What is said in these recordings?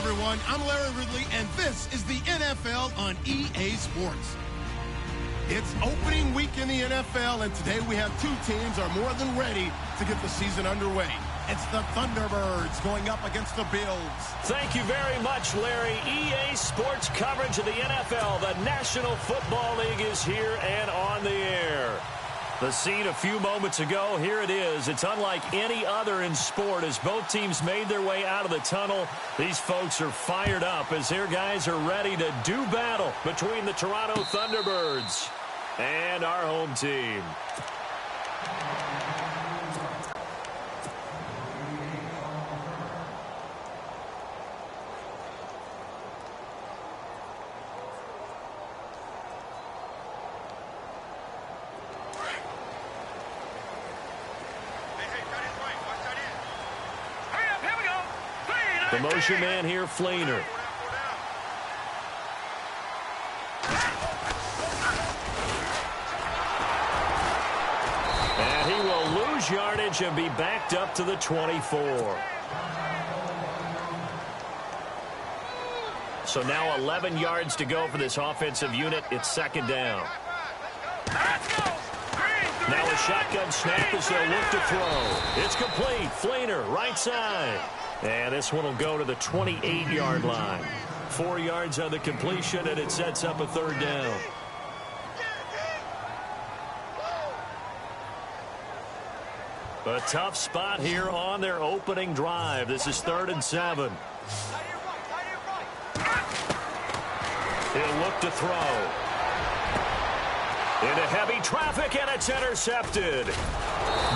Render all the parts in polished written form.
everyone. I'm Larry Ridley, and this is the NFL on EA Sports. It's opening week in the NFL, and today we have two teams are more than ready to get the season underway. It's the Thunderbirds going up against the Bills. Thank you very much, Larry. EA Sports coverage of the NFL. The National Football League is here and on the air. The scene a few moments ago, here it is. It's unlike any other in sport as both teams made their way out of the tunnel. These folks are fired up as their guys are ready to do battle between the Toronto Thunderbirds and our home team. The motion man here, Fleener. And he will lose yardage and be backed up to the 24. So now 11 yards to go for this offensive unit. It's second down. Now a shotgun snap as they'll look to throw. It's complete. Fleener, right side. And this one will go to the 28-yard line. 4 yards on the completion, and it sets up a third down. A tough spot here on their opening drive. This is 3rd and 7. He'll look to throw. Into heavy traffic, and it's intercepted.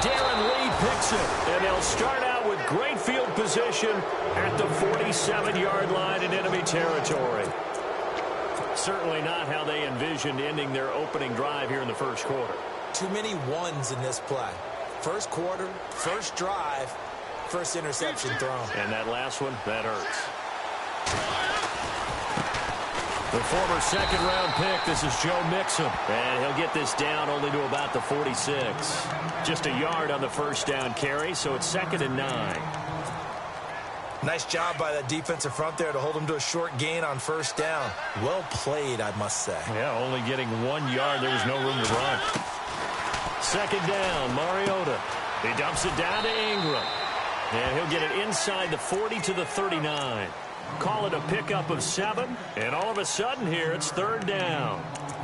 Darren Lee picks it, and they'll start out with great field position at the 47-yard line in enemy territory. Certainly not how they envisioned ending their opening drive here in the first quarter. Too many ones in this play. First quarter, first drive, first interception thrown. And that last one, that hurts. The former second-round pick, this is Joe Mixon. And he'll get this down only to about the 46. Just a yard on the first down carry, so it's 2nd and 9. Nice job by that defensive front there to hold him to a short gain on first down. Well played, I must say. Yeah, only getting 1 yard. There was no room to run. Second down, Mariota. He dumps it down to Ingram. And he'll get it inside the 40 to the 39. Call it a pickup of 7, and all of a sudden here it's 3rd down.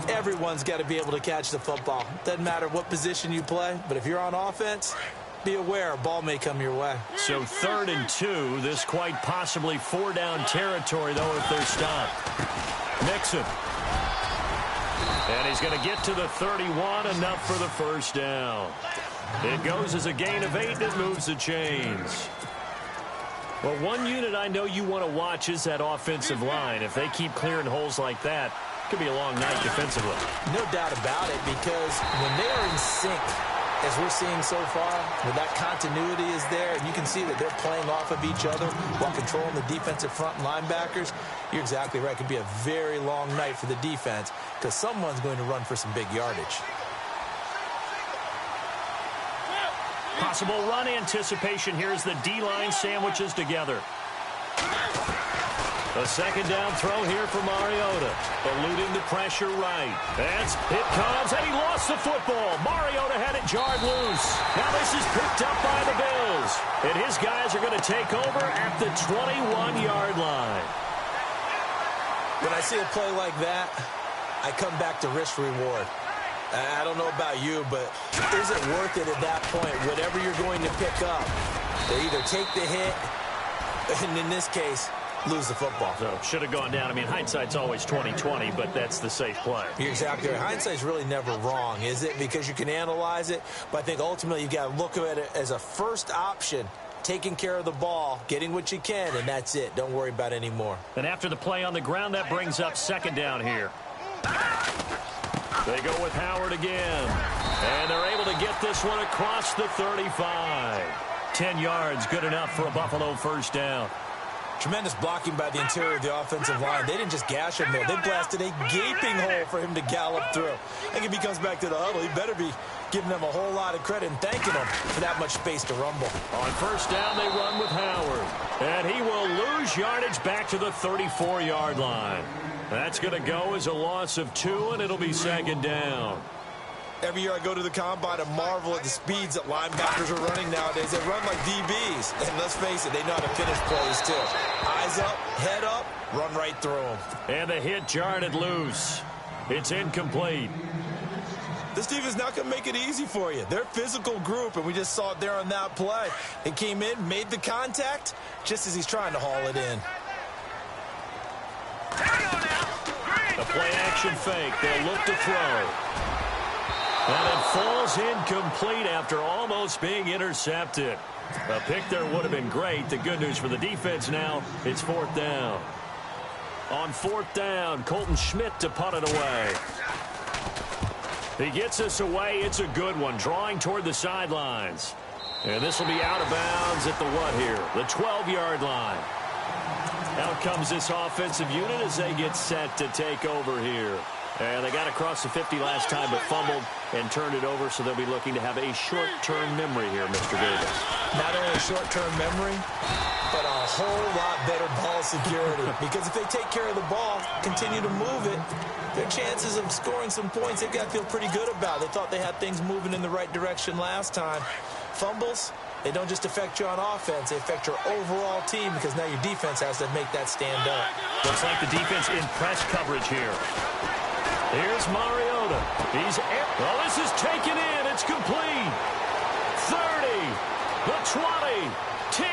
Everyone's got to be able to catch the football. Doesn't matter what position you play, but if you're on offense, be aware a ball may come your way. So 3rd and 2, this quite possibly 4-down territory, though, if they're stopped. Mixon. And he's going to get to the 31, enough for the first down. It goes as a gain of 8 that moves the chains. Well, one unit I know you want to watch is that offensive line. If they keep clearing holes like that, it could be a long night defensively. No doubt about it, because when they are in sync, as we're seeing so far, where that continuity is there, and you can see that they're playing off of each other while controlling the defensive front linebackers, you're exactly right. It could be a very long night for the defense because someone's going to run for some big yardage. Possible run anticipation here as the D-line sandwiches together. A second down throw here for Mariota. Eluding the pressure right. It comes, and he lost the football. Mariota had it jarred loose. Now this is picked up by the Bills. And his guys are going to take over at the 21-yard line. When I see a play like that, I come back to risk reward. I don't know about you, but is it worth it at that point? Whatever you're going to pick up, they either take the hit, and in this case, lose the football. So should have gone down. I mean, hindsight's always 20/20, but that's the safe play. You're exactly right. Hindsight's really never wrong, is it? Because you can analyze it, but I think ultimately you've got to look at it as a first option. Taking care of the ball, getting what you can, and that's it. Don't worry about it anymore. And after the play on the ground, that brings up second down here. They go with Howard again. And they're able to get this one across the 35. 10 yards, good enough for a Buffalo first down. Tremendous blocking by the interior of the offensive line. They didn't just gash him there. They blasted a gaping hole for him to gallop through. I think if he comes back to the huddle, he better be giving them a whole lot of credit and thanking them for that much space to rumble. On first down, they run with Howard. And he will lose yardage back to the 34-yard line. That's going to go as a loss of 2, and it'll be second down. Every year I go to the combine and marvel at the speeds that linebackers are running nowadays. They run like DBs. And let's face it, they know how to finish plays too. Eyes up, head up, run right through them. And the hit jarred loose. It's incomplete. This team is not going to make it easy for you. They're a physical group, and we just saw it there on that play. He came in, made the contact, just as he's trying to haul it in. The play-action fake. They'll look to throw. And it falls incomplete after almost being intercepted. A pick there would have been great. The good news for the defense now, it's 4th down. On 4th down, Colton Schmidt to punt it away. He gets us away. It's a good one, drawing toward the sidelines. And this will be out of bounds at the what here? The 12-yard line. Out comes this offensive unit as they get set to take over here. And they got across the 50 last time but fumbled and turned it over, so they'll be looking to have a short-term memory here, Mr. Davis. Not only a short-term memory, but a whole lot better ball security. Because if they take care of the ball, continue to move it, their chances of scoring some points, they've got to feel pretty good about. They thought they had things moving in the right direction last time. Fumbles, they don't just affect you on offense, they affect your overall team because now your defense has to make that stand up. Looks like the defense in press coverage here. Here's Mariota. Oh, this is taken in. It's complete. 30, the 20, 10,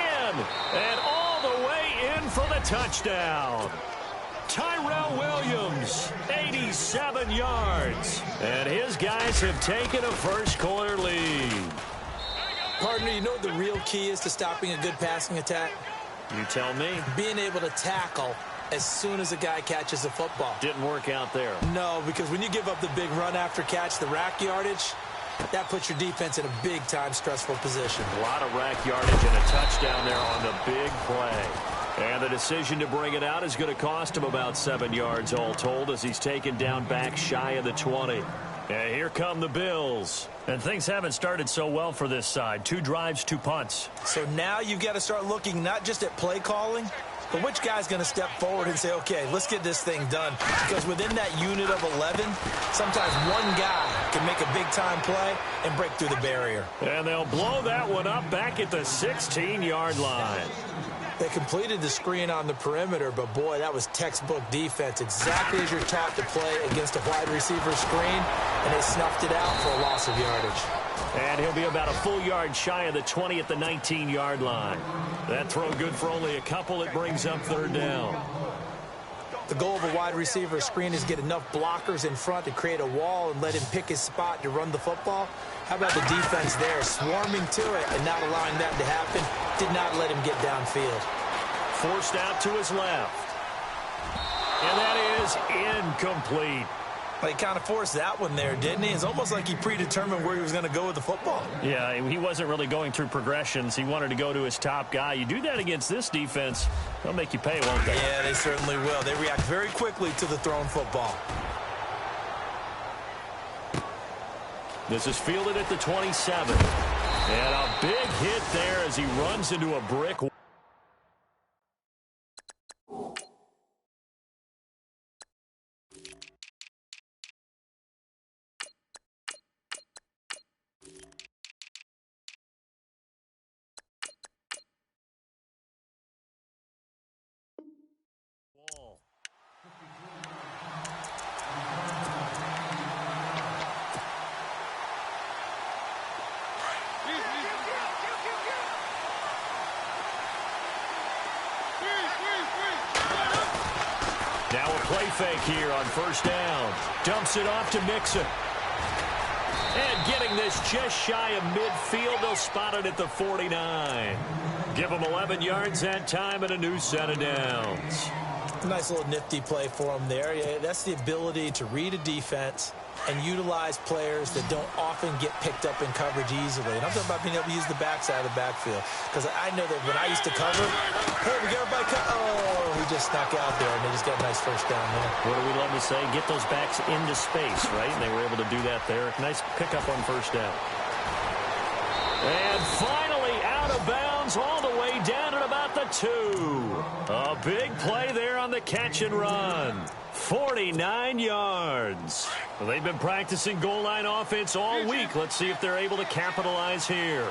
and all the way in for the touchdown. Tyrell Williams, 87 yards. And his guys have taken a first-quarter lead. Partner, you know what the real key is to stopping a good passing attack? You tell me. Being able to tackle as soon as a guy catches the football. Didn't work out there. No, because when you give up the big run after catch, the rack yardage, that puts your defense in a big-time stressful position. A lot of rack yardage and a touchdown there on the big play. And the decision to bring it out is going to cost him about 7 yards all told as he's taken down back shy of the 20. And here come the Bills. And things haven't started so well for this side. 2 drives, 2 punts. So now you've got to start looking not just at play calling, but which guy's going to step forward and say, okay, let's get this thing done. Because within that unit of 11, sometimes one guy can make a big-time play and break through the barrier. And they'll blow that one up back at the 16-yard line. They completed the screen on the perimeter, but, boy, that was textbook defense. Exactly as you're taught to play against a wide receiver screen, and they snuffed it out for a loss of yardage. And he'll be about a full yard shy of the 20 at the 19-yard line. That throw good for only a couple. It brings up 3rd down. The goal of a wide receiver screen is get enough blockers in front to create a wall and let him pick his spot to run the football. How about the defense there, swarming to it and not allowing that to happen? Did not let him get downfield. Forced out to his left. And that is incomplete. Well, he kind of forced that one there, didn't he? It's almost like he predetermined where he was going to go with the football. Yeah, he wasn't really going through progressions. He wanted to go to his top guy. You do that against this defense, they'll make you pay, won't they? Yeah, they certainly will. They react very quickly to the thrown football. This is fielded at the 27. And a big hit there as he runs into a brick. Now a play fake here on 1st down. Dumps it off to Mixon. And getting this just shy of midfield, they'll spot it at the 49. Give them 11 yards that time and a new set of downs. Nice little nifty play for him there. Yeah, that's the ability to read a defense and utilize players that don't often get picked up in coverage easily. And I'm talking about being able to use the backside of the backfield. Because I know that when I used to cover, hey, we got everybody oh, he just snuck out there, and they just got a nice 1st down there. What do we love to say? Get those backs into space, right? And they were able to do that there. Nice pickup on 1st down. And finally out of bounds all the way down at about the 2. A big play there on the catch and run. 49 yards. Well, they've been practicing goal line offense all week. Let's see if they're able to capitalize here.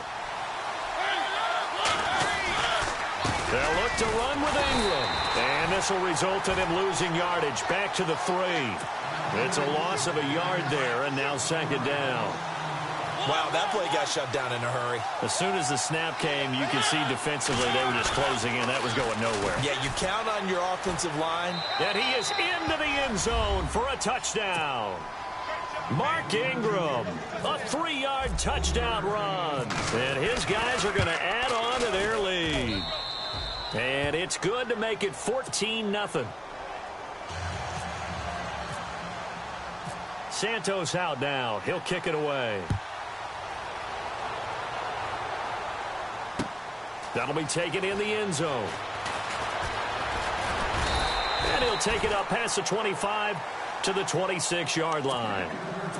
They'll look to run with Ingram. And this will result in him losing yardage. Back to the 3. It's a loss of a yard there, and now second down. Wow, that play got shut down in a hurry. As soon as the snap came, you could see defensively they were just closing in. That was going nowhere. Yeah, you count on your offensive line. And he is into the end zone for a touchdown. Mark Ingram, a 3-yard touchdown run. And his guys are going to add on to their lead. And it's good to make it 14-0. Santos out now. He'll kick it away. That'll be taken in the end zone. And he'll take it up past the 25 to the 26-yard line.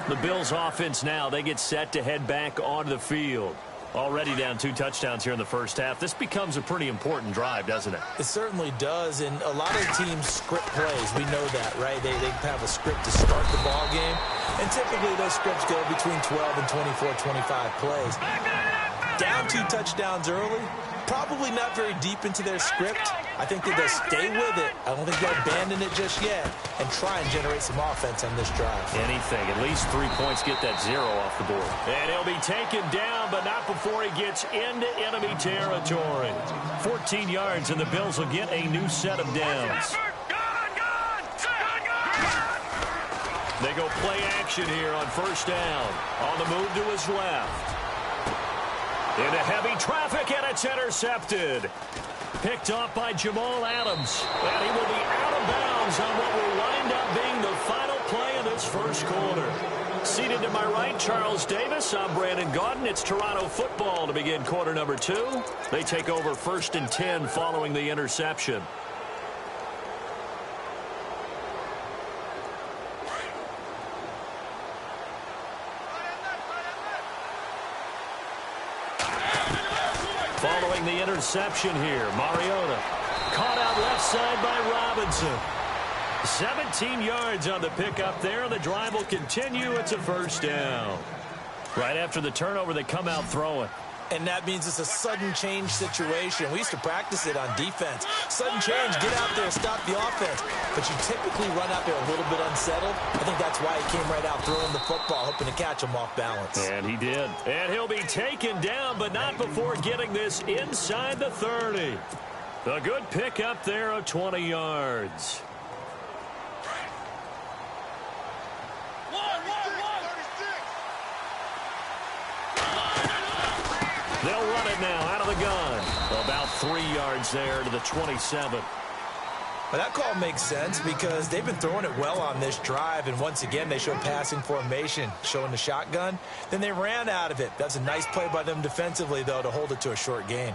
The Bills offense now, they get set to head back onto the field. Already down 2 touchdowns here in the first half. This becomes a pretty important drive, doesn't it? It certainly does, and a lot of teams script plays. We know that, right? They have a script to start the ball game, and typically those scripts go between 12 and 24, 25 plays. Down 2 touchdowns early, probably not very deep into their script. I think that they'll stay with it. I don't think they'll abandon it just yet and try and generate some offense on this drive. Anything. At least 3 points, get that 0 off the board. And he'll be taken down, but not before he gets into enemy territory. 14 yards, and the Bills will get a new set of downs. They go play action here on first down. On the move to his left. Into heavy traffic, and it's intercepted. Picked off by Jamal Adams. And he will be out of bounds on what will wind up being the final play of this first quarter. Seated to my right, Charles Davis. I'm Brandon Gaudin. It's Toronto football to begin quarter number 2. They take over 1st and 10 following the interception. Following the interception here, Mariota caught out left side by Robinson. 17 yards on the pickup there. The drive will continue. It's a first down. Right after the turnover, they come out throwing. And that means it's a sudden change situation. We used to practice it on defense. Sudden change, get out there, stop the offense. But you typically run out there a little bit unsettled. I think that's why he came right out throwing the football, hoping to catch him off balance. And he did. And he'll be taken down, but not before getting this inside the 30. A good pickup there of 20 yards. They'll run it now out of the gun. About 3 yards there to the 27. Well, that call makes sense because they've been throwing it well on this drive, and once again they showed passing formation, showing the shotgun. Then they ran out of it. That's a nice play by them defensively, though, to hold it to a short gain.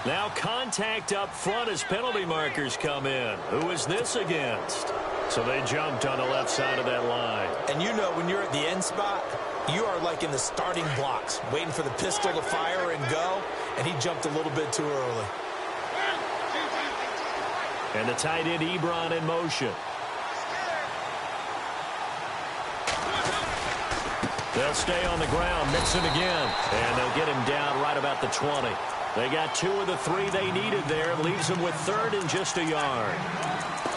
Now contact up front as penalty markers come in. Who is this against? So they jumped on the left side of that line. And you know when you're at the end spot, you are like in the starting blocks, waiting for the pistol to fire and go, and he jumped a little bit too early. And the tight end Ebron in motion. They'll stay on the ground, Mixon again, and they'll get him down right about the 20. They got 2 of the 3 they needed there. Leaves them with 3rd and just a yard.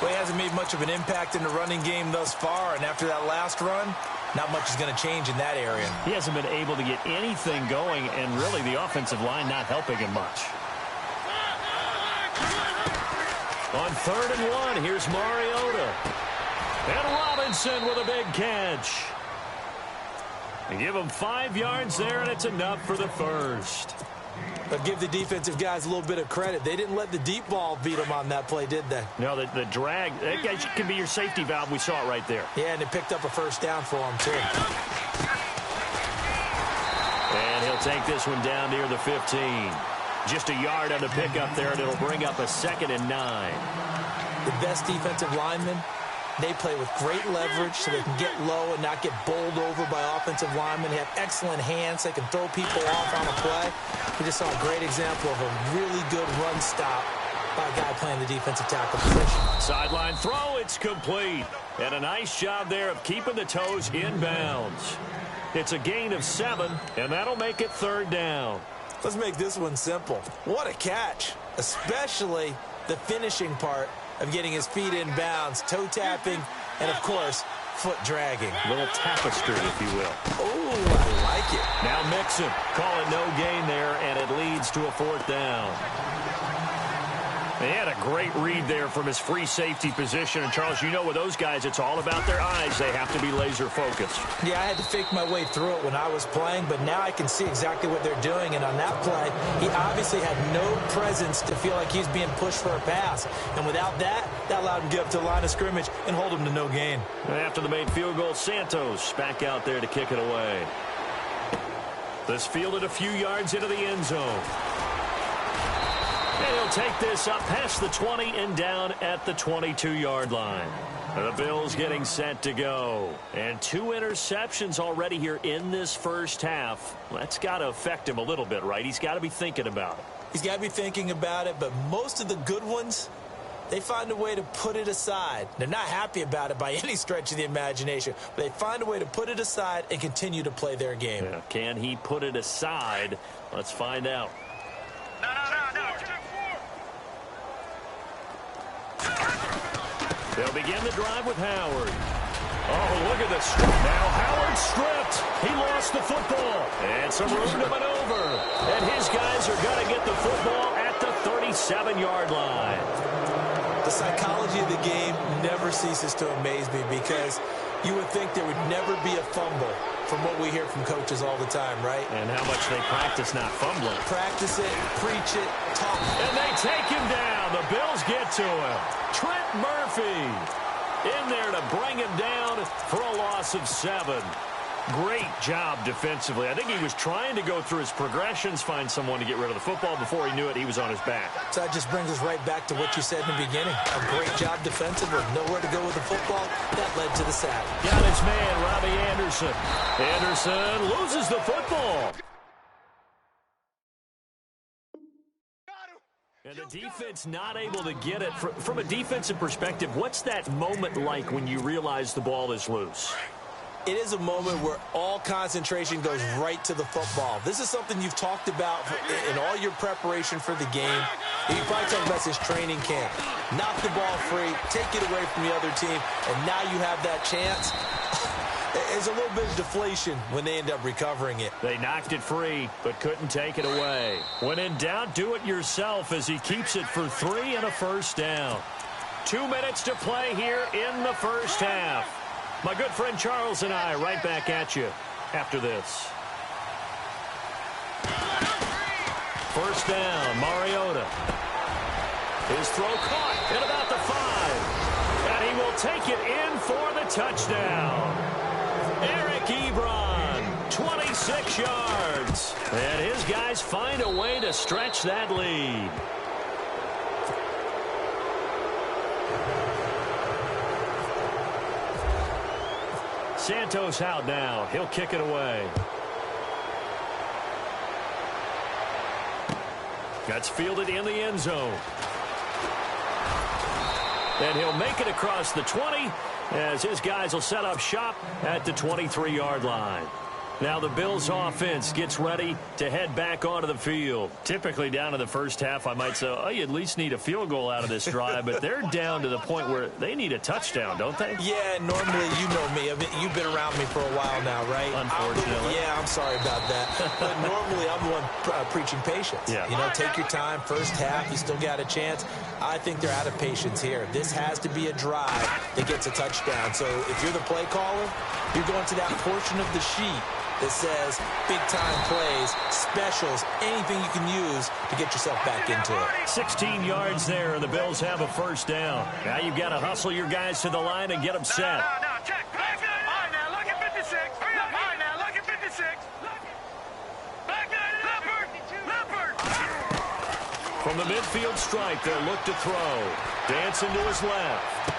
Well, he hasn't made much of an impact in the running game thus far, and after that last run, not much is going to change in that area. He hasn't been able to get anything going, and really the offensive line not helping him much. On 3rd and 1, here's Mariota. And Robinson with a big catch. They give him 5 yards there, and it's enough for the first. But give the defensive guys a little bit of credit. They didn't let the deep ball beat them on that play, did they? No, the drag, that guy can be your safety valve. We saw it right there. Yeah, and it picked up a first down for him, too. And he'll take this one down near the 15. Just a yard on the pickup there, and it'll bring up a 2nd and 9. The best defensive linemen, they play with great leverage so they can get low and not get bowled over by offensive linemen. They have excellent hands. They can throw people off on a play. We just saw a great example of a really good run stop by a guy playing the defensive tackle position. Sideline throw, it's complete. And a nice job there of keeping the toes in bounds. It's a gain of 7, and that'll make it 3rd down. Let's make this one simple. What a catch, especially the finishing part of getting his feet in bounds, toe tapping, and, of course, foot dragging. A little tapestry, if you will. Oh, I like it. Now Mixon, call it no gain there, and it leads to a 4th down. They had a great read there from his free safety position. And, Charles, you know with those guys, it's all about their eyes. They have to be laser focused. Yeah, I had to fake my way through it when I was playing, but now I can see exactly what they're doing. And on that play, he obviously had no presence to feel like he's being pushed for a pass. And without that, that allowed him to get up to the line of scrimmage and hold him to no gain. And after the made field goal, Santos back out there to kick it away. This fielded a few yards into the end zone. And he'll take this up past the 20 and down at the 22-yard line. The Bills getting set to go. And 2 interceptions already here in this first half. That's got to affect him a little bit, right? He's got to be thinking about it. He's got to be thinking about it, but most of the good ones, they find a way to put it aside. They're not happy about it by any stretch of the imagination, but they find a way to put it aside and continue to play their game. Yeah, can he put it aside? Let's find out. No. They'll begin the drive with Howard. Oh, look at this. Now Howard stripped. He lost the football. And some room to maneuver. And his guys are going to get the football at the 37-yard line. The psychology of the game never ceases to amaze me because you would think there would never be a fumble from what we hear from coaches all the time, right? And how much they practice not fumbling. Practice it, preach it, talk. And they take him down. The Bills get to him. Trent Murphy in there to bring him down for a loss of 7. Great job defensively. I think he was trying to go through his progressions, find someone to get rid of the football. Before he knew it, he was on his back. So that just brings us right back to what you said in the beginning. A great job defensively. Nowhere to go with the football. That led to the sack. Got his man, Robbie Anderson. Anderson loses the football. And the defense not able to get it. From a defensive perspective, what's that moment like when you realize the ball is loose? It is a moment where all concentration goes right to the football. This is something you've talked about in all your preparation for the game. You probably talked about this training camp. Knock the ball free, take it away from the other team, and now you have that chance. There's a little bit of deflation when they end up recovering it. They knocked it free, but couldn't take it away. When in doubt, do it yourself as he keeps it for 3 and a first down. 2 minutes to play here in the first half. My good friend Charles and I right back at you after this. First down, Mariota. His throw caught at about the 5. And he will take it in for the touchdown. Eric Ebron, 26 yards. And his guys find a way to stretch that lead. Santos out now. He'll kick it away. That's fielded in the end zone. And he'll make it across the 20 as his guys will set up shop at the 23-yard line. Now the Bills offense gets ready to head back onto the field. Typically down in the first half, I might say, oh, you at least need a field goal out of this drive, but they're down to the point where they need a touchdown, don't they? Yeah, normally, you know me. I mean, you've been around me for a while now, right? Unfortunately. I'm sorry about that. But normally, I'm the one preaching patience. Yeah. You know, take your time. First half, you still got a chance. I think they're out of patience here. This has to be a drive that gets a touchdown. So if you're the play caller, you're going to that portion of the sheet that says big-time plays, specials, anything you can use to get yourself back into it. 16 yards there, and the Bills have a first down. Now you've got to hustle your guys to the line and get them set. No, check. All right, now, look at 56. All right, now, look at 56. Back there, Leopard. From the midfield stripe, they'll look to throw. Dancing to his left.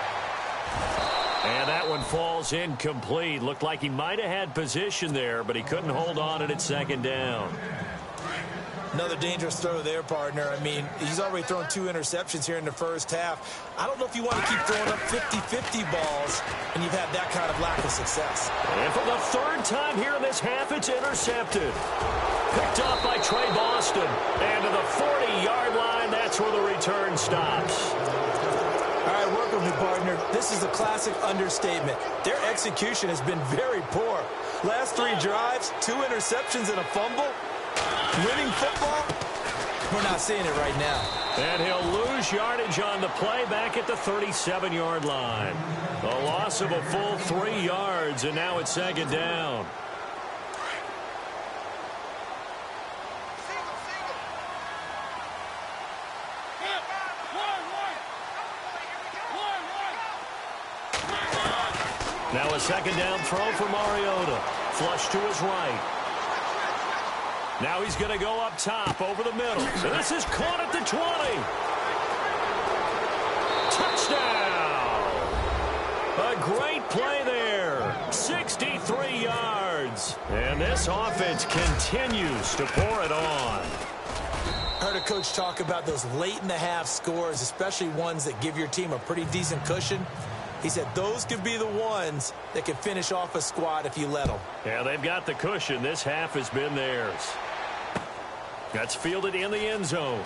And that one falls incomplete. Looked like he might have had position there, but he couldn't hold on it at second down. Another dangerous throw there, partner. I mean, he's already thrown 2 interceptions here in the first half. I don't know if you want to keep throwing up 50-50 balls when you've had that kind of lack of success. And for the 3rd time here in this half, it's intercepted. Picked off by Trey Boston. And to the 40-yard line, that's where the return stops. All right, work with me, partner. This is a classic understatement. Their execution has been very poor. Last 3 drives, 2 interceptions and a fumble. Winning football? We're not seeing it right now. And he'll lose yardage on the play back at the 37-yard line. A loss of a full 3 yards, and now it's second down. Now a second down throw for Mariota. Flush to his right. Now he's going to go up top over the middle. So this is caught at the 20. Touchdown! A great play there. 63 yards. And this offense continues to pour it on. I heard a coach talk about those late-in-the-half scores, especially ones that give your team a pretty decent cushion. He said those could be the ones that can finish off a squad if you let them. Yeah, they've got the cushion. This half has been theirs. That's fielded in the end zone.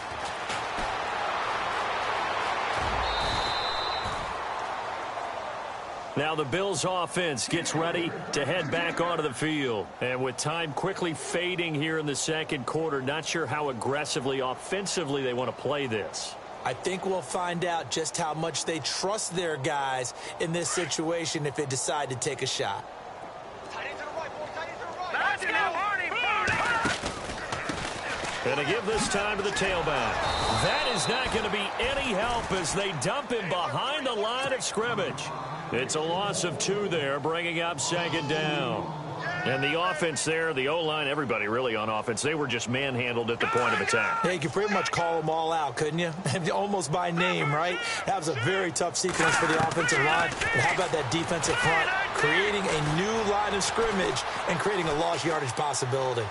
Now the Bills offense gets ready to head back onto the field. And with time quickly fading here in the second quarter, not sure how aggressively, offensively they want to play this. I think we'll find out just how much they trust their guys in this situation if they decide to take a shot. Let's go, Marty! And to give this time to the tailback. That is not going to be any help as they dump him behind the line of scrimmage. It's a loss of 2 there, bringing up second down. And the offense there, the O-line, everybody really on offense, they were just manhandled at the point of attack. Yeah, you could pretty much call them all out, couldn't you? Almost by name, right? That was a very tough sequence for the offensive line. And how about that defensive front? Creating a new line of scrimmage and creating a lost yardage possibility.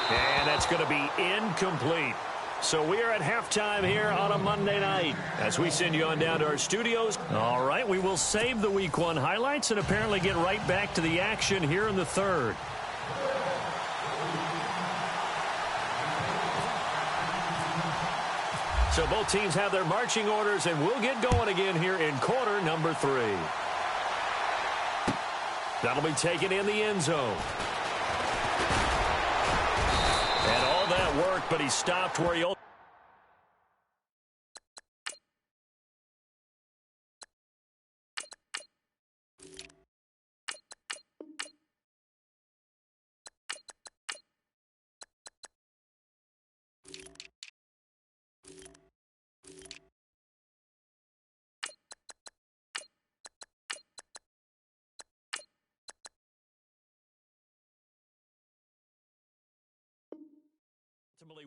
And that's going to be incomplete. So we are at halftime here on a Monday night as we send you on down to our studios. All right, we will save the Week 1 highlights and apparently get right back to the action here in the 3rd. So both teams have their marching orders, and we'll get going again here in quarter number 3. That'll be taken in the end zone. And all that work, but he stopped where he ultimately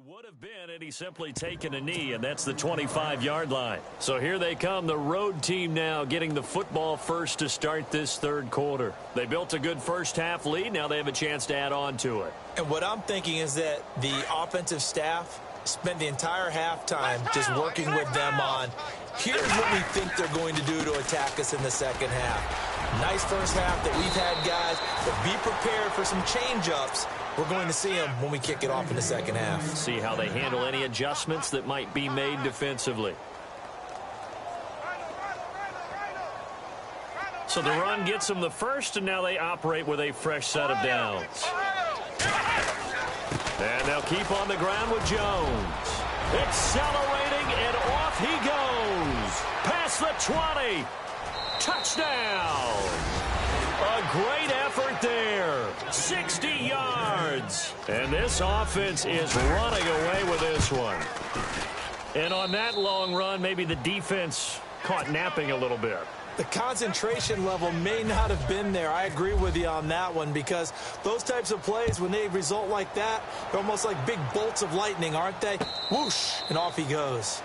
would have been had he simply taken a knee, and that's the 25-yard line. So here they come, the road team now getting the football first to start this 3rd quarter. They built a good first-half lead. Now they have a chance to add on to it. And what I'm thinking is that the offensive staff spent the entire halftime just working with them on, here's what we think they're going to do to attack us in the second half. Nice first half that we've had, guys, but be prepared for some change-ups. We're going to see them when we kick it off in the second half. See how they handle any adjustments that might be made defensively. So the run gets them the first, and now they operate with a fresh set of downs. And they'll keep on the ground with Jones. Accelerating, and off he goes. Past the 20. Touchdown. A great effort there. 60 yards. And this offense is running away with this one. And on that long run, maybe the defense caught napping a little bit. The concentration level may not have been there. I agree with you on that one, because those types of plays, when they result like that, they're almost like big bolts of lightning, aren't they? Whoosh, and off he goes.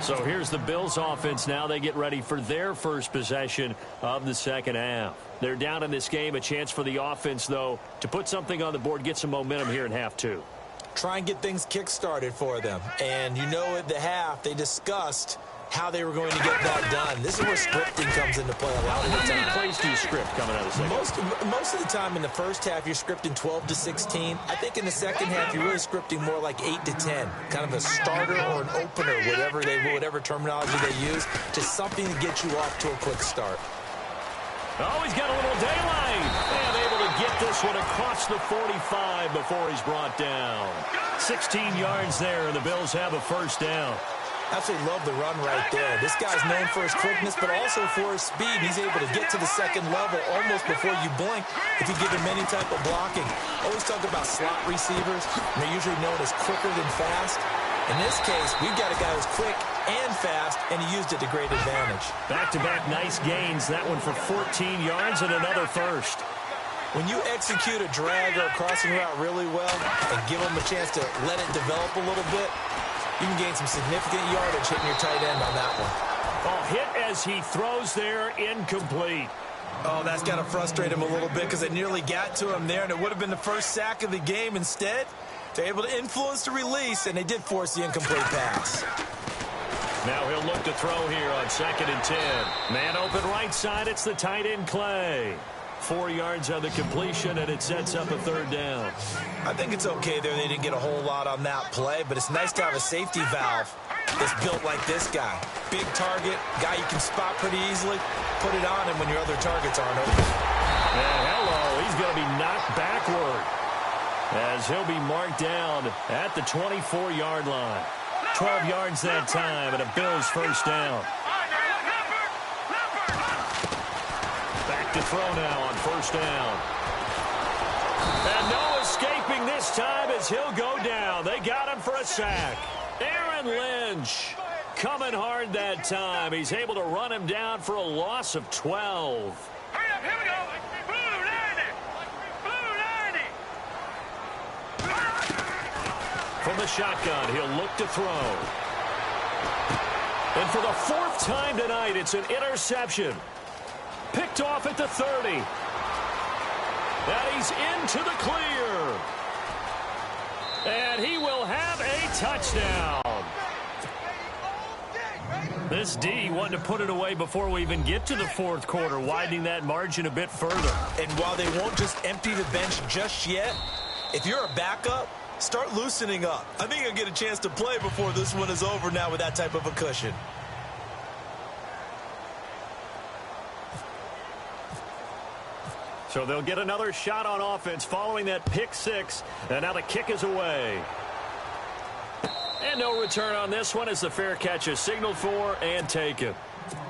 So here's the Bills offense now. They get ready for their first possession of the second half. They're down in this game. A chance for the offense, though, to put something on the board, get some momentum here in half two. Try and get things kick-started for them. And you know, at the half, they discussed how they were going to get that done. This is where scripting comes into play a lot of the time. How many plays do you script coming out of the second? Most of the time in the first half, you're scripting 12 to 16. I think in the second half, you're really scripting more like 8 to 10. Kind of a starter or an opener, whatever terminology they use, just something to get you off to a quick start. Oh, he's got a little daylight. And able to get this one across the 45 before he's brought down. 16 yards there, and the Bills have a first down. Absolutely love the run right there. This guy's known for his quickness, but also for his speed. He's able to get to the second level almost before you blink if you give him any type of blocking. Always talk about slot receivers. They're usually known as quicker than fast. In this case, we've got a guy who's quick and fast, and he used it to great advantage. Back-to-back nice gains. That one for 14 yards and another first. When you execute a drag or a crossing route really well and give him a chance to let it develop a little bit, you can gain some significant yardage hitting your tight end on that one. Oh, hit as he throws there, incomplete. Oh, that's got to frustrate him a little bit, because it nearly got to him there, and it would have been the first sack of the game. Instead, they're able to influence the release, and they did force the incomplete pass. Now he'll look to throw here on 2nd and 10. Man open right side, it's the tight end Clay. 4 yards on the completion, and it sets up a third down. I think it's okay there. They didn't get a whole lot on that play, but it's nice to have a safety valve that's built like this guy. Big target, guy you can spot pretty easily. Put it on him when your other targets aren't open. And hello, he's going to be knocked backward as he'll be marked down at the 24-yard line. 12 yards that time, and a Bills first down. To throw now on first down. And no escaping this time as he'll go down. They got him for a sack. Aaron Lynch coming hard that time. He's able to run him down for a loss of 12. Hurry up, here we go. Blue 90. From the shotgun, he'll look to throw. And for the 4th time tonight, it's an interception. Picked off at the 30. And he's into the clear. And he will have a touchdown. This D wanting to put it away before we even get to the 4th quarter, widening that margin a bit further. And while they won't just empty the bench just yet, if you're a backup, start loosening up. I think you'll get a chance to play before this one is over now with that type of a cushion. So they'll get another shot on offense following that pick 6. And now the kick is away. And no return on this one as the fair catch is signaled for and taken.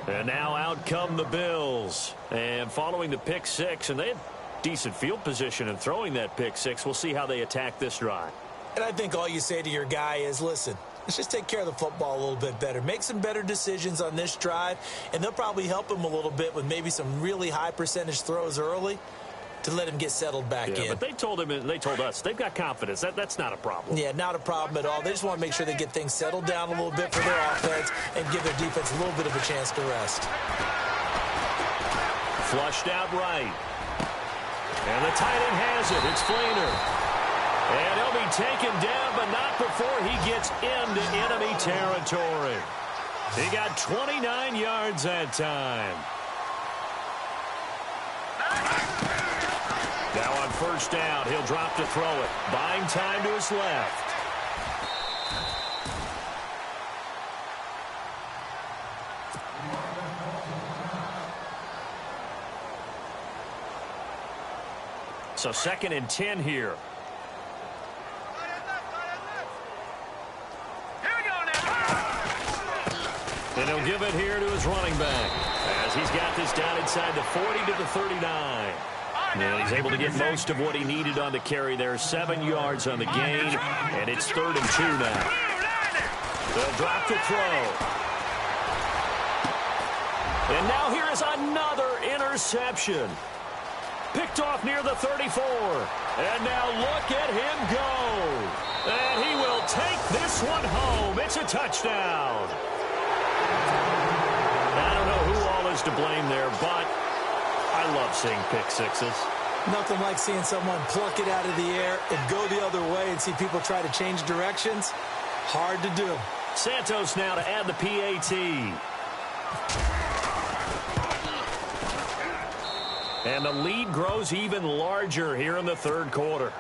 And now out come the Bills. And following the pick 6, and they had decent field position in throwing that pick 6. We'll see how they attack this drive. And I think all you say to your guy is, listen, let's just take care of the football a little bit better. Make some better decisions on this drive, and they'll probably help him a little bit with maybe some really high percentage throws early to let him get settled back in. But they told him, and they told us, they've got confidence. That's not a problem. Yeah, not a problem at all. They just want to make sure they get things settled down a little bit for their offense and give their defense a little bit of a chance to rest. Flushed out right. And the tight end has it. It's Flainer. And he'll be taken down, but not before he gets into enemy territory. He got 29 yards that time. Now on first down, he'll drop to throw it. Buying time to his left. So 2nd and 10 here. And he'll give it here to his running back as he's got this down inside the 40 to the 39. And he's able to get most of what he needed on the carry there. 7 yards on the gain, and it's 3rd and 2 now. They'll drop the throw. And now here is another interception. Picked off near the 34. And now look at him go. And he will take this one home. It's a touchdown. I don't know who all is to blame there, but I love seeing pick sixes. Nothing like seeing someone pluck it out of the air and go the other way and see people try to change directions. Hard to do. Santos now to add the PAT. And the lead grows even larger here in the third quarter.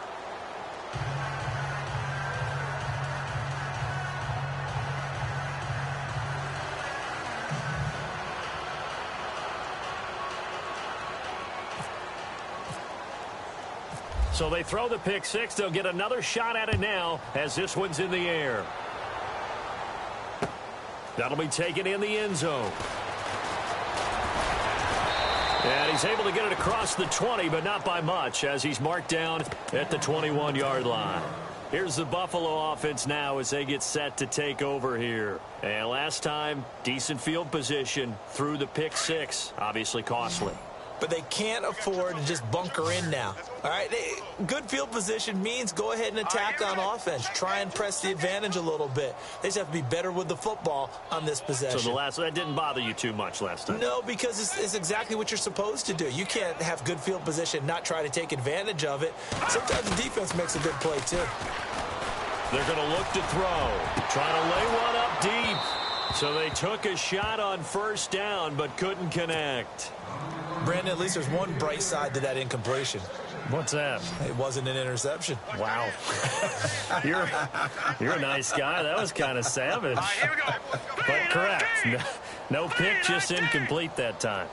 So they throw the pick six. They'll get another shot at it now as this one's in the air. That'll be taken in the end zone. And he's able to get it across the 20, but not by much, as he's marked down at the 21-yard line. Here's the Buffalo offense now as they get set to take over here. And last time, decent field position through the pick six, obviously costly. But they can't afford to just bunker in now. All right, good field position means go ahead and attack on offense. Try and press the advantage a little bit. They just have to be better with the football on this possession. So that didn't bother you too much last time? No, because it's exactly what you're supposed to do. You can't have good field position, not try to take advantage of it. Sometimes the defense makes a good play, too. They're going to look to throw. Trying to lay one up deep. So they took a shot on first down, but couldn't connect. Brandon, at least there's one bright side to that incompletion. What's that? It wasn't an interception. Wow. You're a nice guy. That was kind of savage. Here we go. But correct. No pick, just incomplete that time.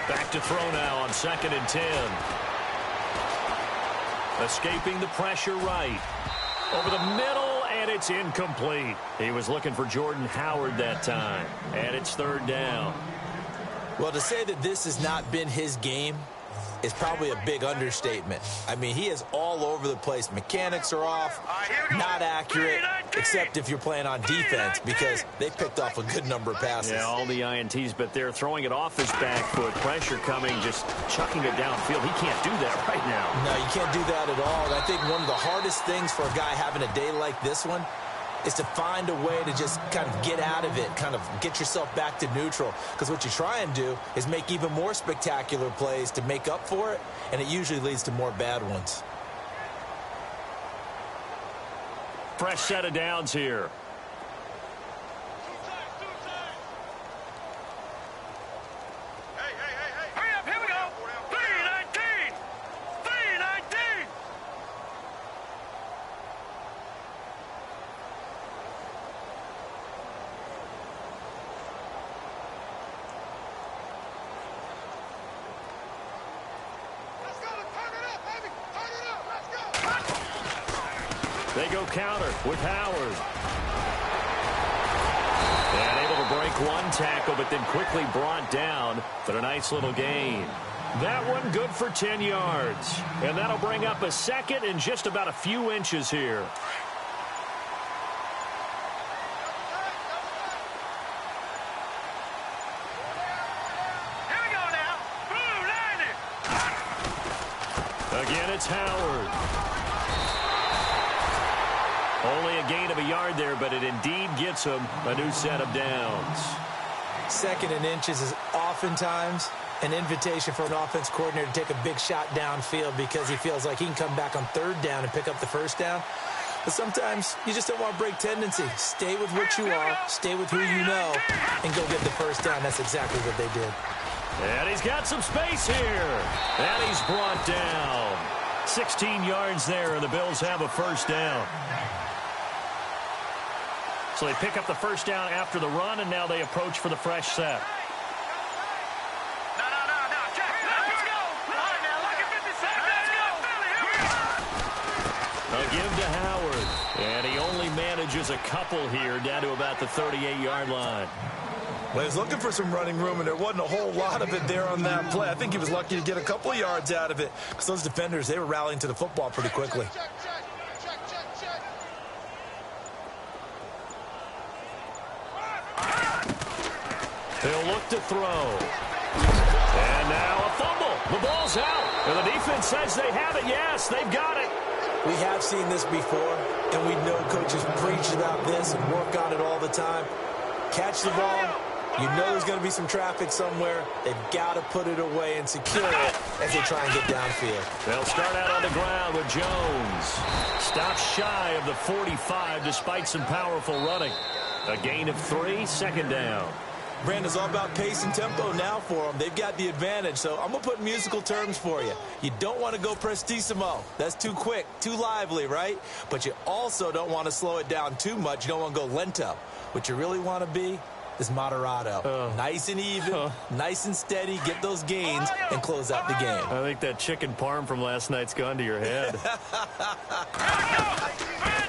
Back to throw now on 2nd and 10. Escaping the pressure right. Over the middle, and it's incomplete. He was looking for Jordan Howard that time. And it's 3rd down. Well, to say that this has not been his game is probably a big understatement. I mean, he is all over the place. Mechanics are off, not accurate, except if you're playing on defense, because they picked off a good number of passes. Yeah, all the INTs, but they're throwing it off his back foot. Pressure coming, just chucking it downfield. He can't do that right now. No, you can't do that at all. And I think one of the hardest things for a guy having a day like this one is to find a way to just kind of get out of it, kind of get yourself back to neutral. Because what you try and do is make even more spectacular plays to make up for it, and it usually leads to more bad ones. Fresh set of downs here. Hurry up, here we go. 319. 319. Let's go. Turn it up, baby. Turn it up. Let's go. They go counter with Howard. And able to break one tackle, but then quickly brought down. But a nice little gain. That one good for 10 yards. And that'll bring up a 2nd and just about a few inches here. Here we go now. Blue 90. Again, it's Howard. Only a gain of a yard there, but it indeed gets him a new set of downs. 2nd and inches is oftentimes an invitation for an offense coordinator to take a big shot downfield because he feels like he can come back on 3rd down and pick up the 1st down. But sometimes you just don't want to break tendency. Stay with what you are, stay with who you know, and go get the 1st down. That's exactly what they did. And he's got some space here. And he's brought down. 16 yards there, and the Bills have a 1st down. So they pick up the 1st down after the run, and now they approach for the fresh set. No. Check. Let's go. All right, now look at 56. Let's go. Here we go. A give to Howard. And he only manages a couple here down to about the 38-yard line. Well, he was looking for some running room, and there wasn't a whole lot of it there on that play. I think he was lucky to get a couple of yards out of it because those defenders, they were rallying to the football pretty quickly. He'll look to throw. And now a fumble. The ball's out. And the defense says they have it. Yes, they've got it. We have seen this before, and we know coaches preach about this and work on it all the time. Catch the ball. You know there's going to be some traffic somewhere. They've got to put it away and secure it as they try and get downfield. They'll start out on the ground with Jones. Stops shy of the 45 despite some powerful running. A gain of 3, second down. Brandon's all about pace and tempo now for them. They've got the advantage, so I'm going to put musical terms for you. You don't want to go prestissimo. That's too quick, too lively, right? But you also don't want to slow it down too much. You don't want to go lento. What you really want to be is moderato. Nice and even, nice and steady, get those gains, and close out the game. I think that chicken parm from last night's gone to your head.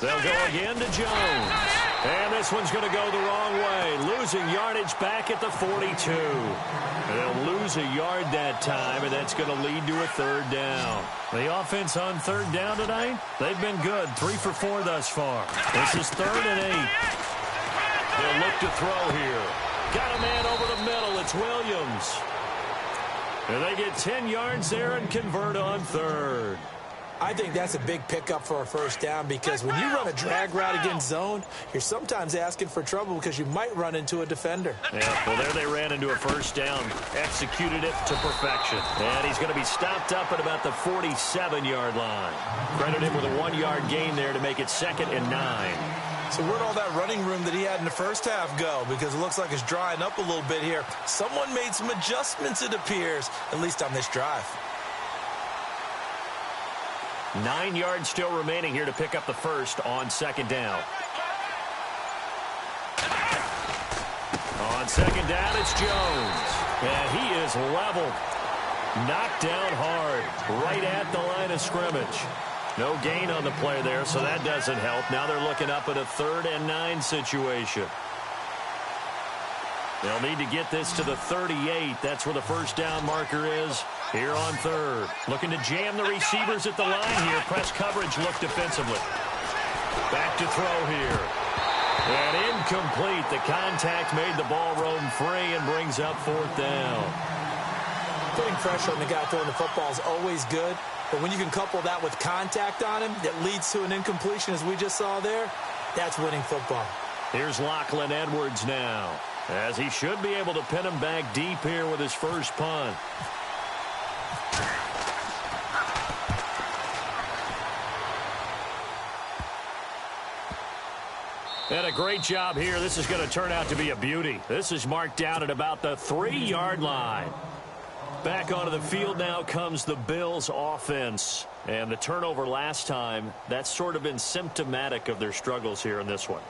They'll go again to Jones. And this one's going to go the wrong way. Losing yardage back at the 42. They'll lose a yard that time, and that's going to lead to a third down. The offense on third down tonight, they've been good. 3 for 4 thus far. This is 3rd and 8. They'll look to throw here. Got a man over the middle. It's Williams. And they get 10 yards there and convert on 3rd. I think that's a big pickup for a first down because when you run a drag route against zone, you're sometimes asking for trouble because you might run into a defender. Yeah, well, there they ran into a first down. Executed it to perfection. And he's going to be stopped up at about the 47-yard line. Credit him with a 1-yard gain there to make it 2nd and 9. So where'd all that running room that he had in the first half go? Because it looks like it's drying up a little bit here. Someone made some adjustments, it appears, at least on this drive. 9 yards still remaining here to pick up the first on 2nd down. On 2nd down, it's Jones. And he is leveled. Knocked down hard, right at the line of scrimmage. No gain on the play there, so that doesn't help. Now they're looking up at a 3rd and 9 situation. They'll need to get this to the 38. That's where the first down marker is here on 3rd. Looking to jam the receivers at the line here. Press coverage look defensively. Back to throw here. And incomplete. The contact made the ball roam free and brings up 4th down. Putting pressure on the guy throwing the football is always good. But when you can couple that with contact on him that leads to an incompletion, as we just saw there, that's winning football. Here's Lachlan Edwards now, as he should be able to pin him back deep here with his first punt. And a great job here. This is going to turn out to be a beauty. This is marked down at about the 3-yard line. Back onto the field now comes the Bills offense. And the turnover last time, that's sort of been symptomatic of their struggles here in this one.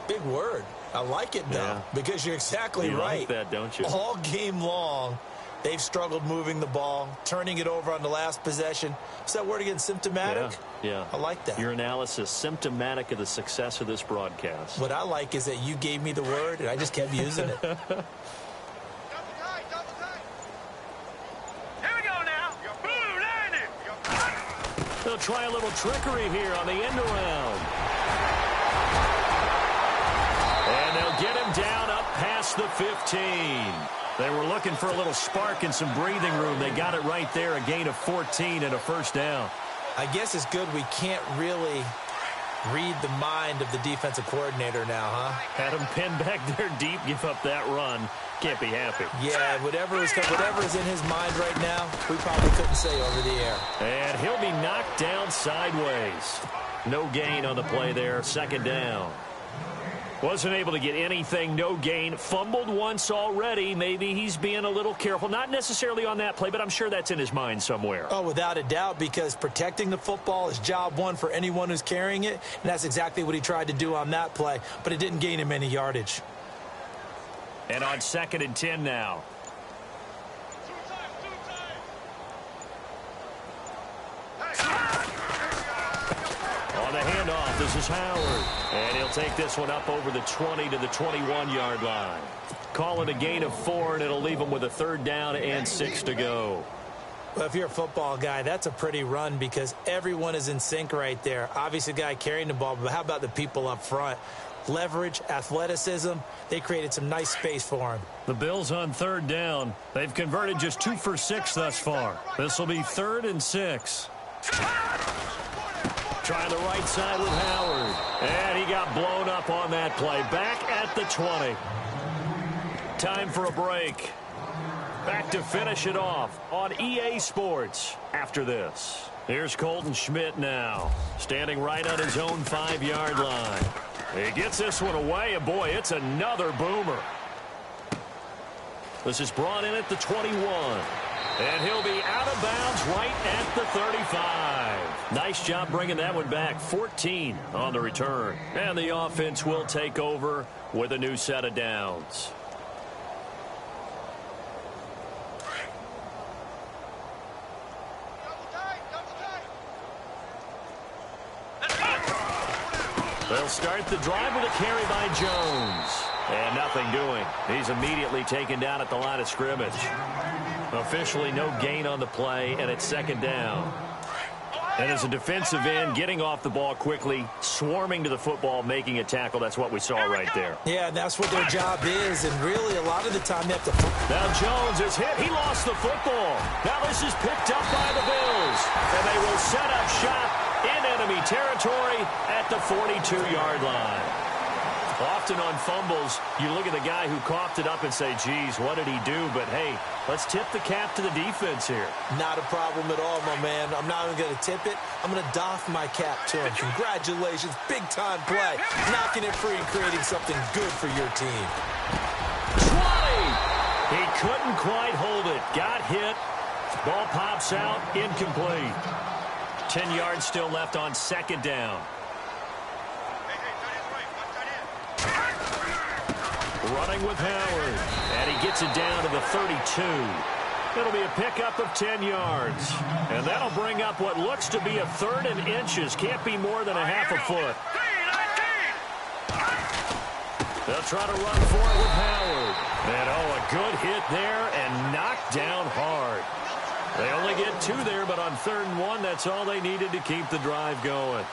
Big word. I like it, though, because you're exactly right. You like that, don't you? All game long, they've struggled moving the ball, turning it over on the last possession. What's that word again, symptomatic? Yeah. I like that. Your analysis, symptomatic of the success of this broadcast. What I like is that you gave me the word, and I just kept using it. They'll try a little trickery here on the end around. And they'll get him down up past the 15. They were looking for a little spark and some breathing room. They got it right there, a gain of 14 and a first down. I guess it's good we can't really read the mind of the defensive coordinator now, huh? Had him pinned back there deep, give up that run. Can't be happy. Yeah, whatever is in his mind right now, we probably couldn't say over the air. And he'll be knocked down sideways. No gain on the play there, 2nd down. Wasn't able to get anything, no gain. Fumbled once already. Maybe he's being a little careful. Not necessarily on that play, but I'm sure that's in his mind somewhere. Oh, without a doubt, because protecting the football is job one for anyone who's carrying it, and that's exactly what he tried to do on that play, but it didn't gain him any yardage. And on 2nd and 10 now. On handoff. This is Howard. And he'll take this one up over the 20 to the 21-yard line. Call it a gain of 4, and it'll leave them with a 3rd down and 6 to go. Well, if you're a football guy, that's a pretty run because everyone is in sync right there. Obviously, the guy carrying the ball, but how about the people up front? Leverage, athleticism, they created some nice space for him. The Bills on 3rd down. They've converted just 2 for 6 thus far. This will be 3rd and 6. Trying the right side with Howard. And he got blown up on that play. Back at the 20. Time for a break. Back to finish it off on EA Sports after this. Here's Colton Schmidt now, standing right on his own 5-yard line. He gets this one away, and boy, it's another boomer. This is brought in at the 21. And he'll be out of bounds right at the 35. Nice job bringing that one back. 14 on the return. And the offense will take over with a new set of downs. They'll start the drive with a carry by Jones. And nothing doing. He's immediately taken down at the line of scrimmage. Officially no gain on the play, and it's 2nd down. And as a defensive end, getting off the ball quickly, swarming to the football, making a tackle. That's what we saw right there. Yeah, and that's what their job is, and really a lot of the time they have to... Now Jones is hit. He lost the football. Now this is picked up by the Bills. And they will set up shop in enemy territory at the 42-yard line. Often on fumbles, you look at the guy who coughed it up and say, geez, what did he do? But, hey, let's tip the cap to the defense here. Not a problem at all, my man. I'm not even going to tip it. I'm going to doff my cap to him. Congratulations. Big-time play. Knocking it free and creating something good for your team. 20! He couldn't quite hold it. Got hit. Ball pops out. Incomplete. 10 yards still left on 2nd down. Running with Howard. And he gets it down to the 32. It'll be a pickup of 10 yards. And that'll bring up what looks to be a 3rd and inches. Can't be more than a half a foot. They'll try to run for it with Howard. And, a good hit there and knocked down hard. They only get 2 there, but on 3rd and 1, that's all they needed to keep the drive going.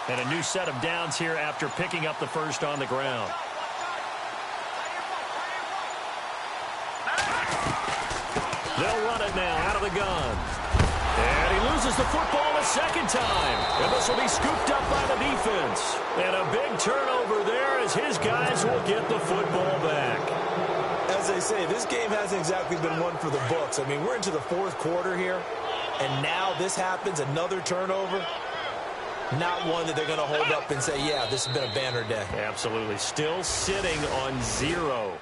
And a new set of downs here after picking up the first on the ground. They'll run it now out of the gun. And he loses the football a 2nd time. And this will be scooped up by the defense. And a big turnover there as his guys will get the football back. As they say, this game hasn't exactly been one for the books. I mean, we're into the 4th quarter here. And now this happens, another turnover. Not one that they're going to hold up and say, yeah, this has been a banner day. Absolutely. Still sitting on 0.